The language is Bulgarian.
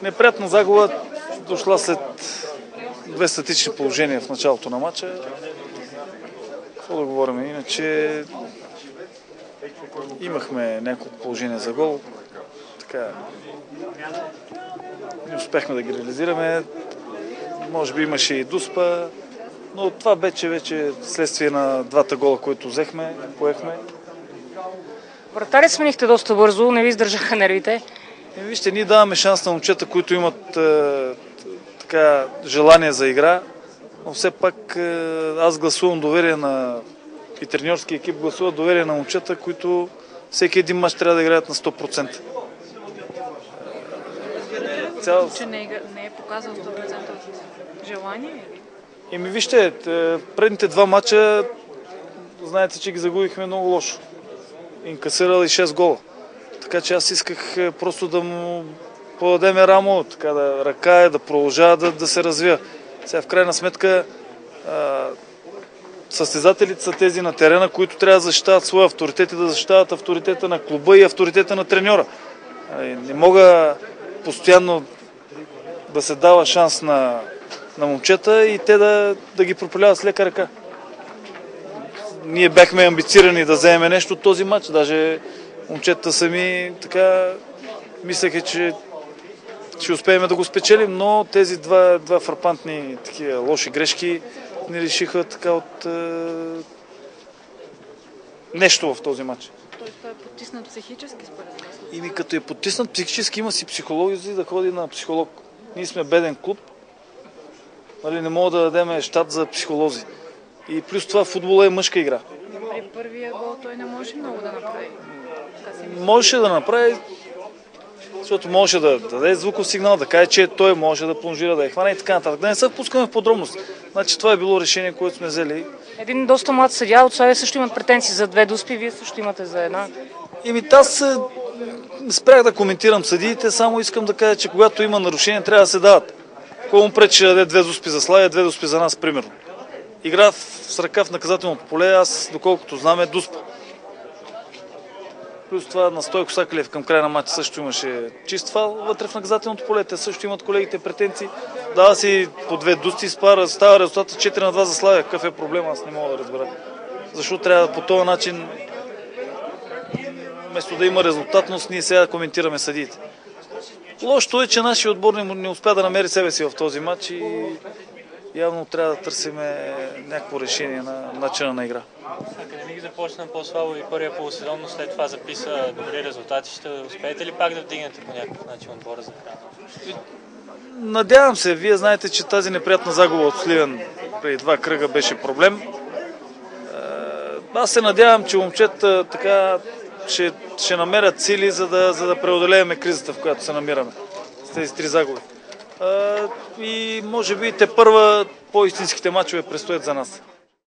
Неприятна загуба, дошла след две статични положения в началото на матча. Какво да говорим? Иначе имахме няколко положения за гол. Така, не успяхме да ги реализираме. Може би имаше и дуспа, но това вече следствие на двата гола, които поехме. Вратаря сменихте доста бързо, не ви издържаха нервите. Вижте, ние даваме шанс на момчета, които имат желание за игра, но все пак аз гласувам доверие и треньорски екип гласува доверие на момчета, които всеки един мач трябва да играят на 100%. Че не е показал 100% желание? Вижте, предните два мача, знаете, че ги загубихме много лошо. Инкасирал и 6 гола. Така че аз исках просто да му подадем рамо, ръка да продължава да се развива. Сега в крайна сметка състезателите са тези на терена, които трябва да защитават своя авторитет и да защитават авторитета на клуба и авторитета на треньора. Не мога постоянно да се дава шанс на момчета и те да ги пропиляват с лека ръка. Ние бяхме амбицирани да вземем нещо от този матч. Даже момчета сами мислеха, че ще успеем да го спечелим, но тези два фрапантни лоши грешки ни лишиха от нещо в този матч. Той е потиснат психически според вас? Като е потиснат психически, има си психологи да ходи на психолог. Ние сме беден клуб. Не мога да дадем щат за психолози. И плюс това футбола е мъжка игра. При първия гол той не може много да направи. Можеше да направи, защото можеше да даде звуков сигнал, да каже, че той може да плонжира, да я хване и така нататък. Да не се впускаме в подробност. Значи това е било решение, което сме взели. Един доста млад съдия от Славия също имат претенции за 2 дуспи, вие също имате за една. Аз спрях да коментирам съдиите, само искам да кажа, че когато има нарушение, трябва да се дават. Кой му пречи да даде 2 дуспи за Славия, 2 дуспи за нас, примерно. Игра с ръка в наказателното поле, аз, доколкото знам, е дуспа. Плюс това на Стойко Сакалев към края на матча също имаше чист фал вътре в наказателното поле. Те също имат колегите претенции. Дава си по 2 дуспи, става резултата 4-2 за Славия. Какъв е проблем? Аз не мога да разбера. Защо трябва по този начин, вместо да има резултатност, ние сега да коментираме съдиите. Лошото е, че нашия отбор не успя да намери себе си в този матч и явно трябва да търсим някакво решение на начина на игра. Академик започна по-слабо и първия полусезон, но след това записа добри резултати. Ще успеете ли пак да вдигнете по някакъв начин отбора за края? Надявам се. Вие знаете, че тази неприятна загуба от Сливен преди 2 кръга беше проблем. Аз се надявам, че момчета ще намерят сили, за да преодолеем кризата, в която се намираме с тези 3 загуби. И може би те първа по-истинските мачове предстоят за нас.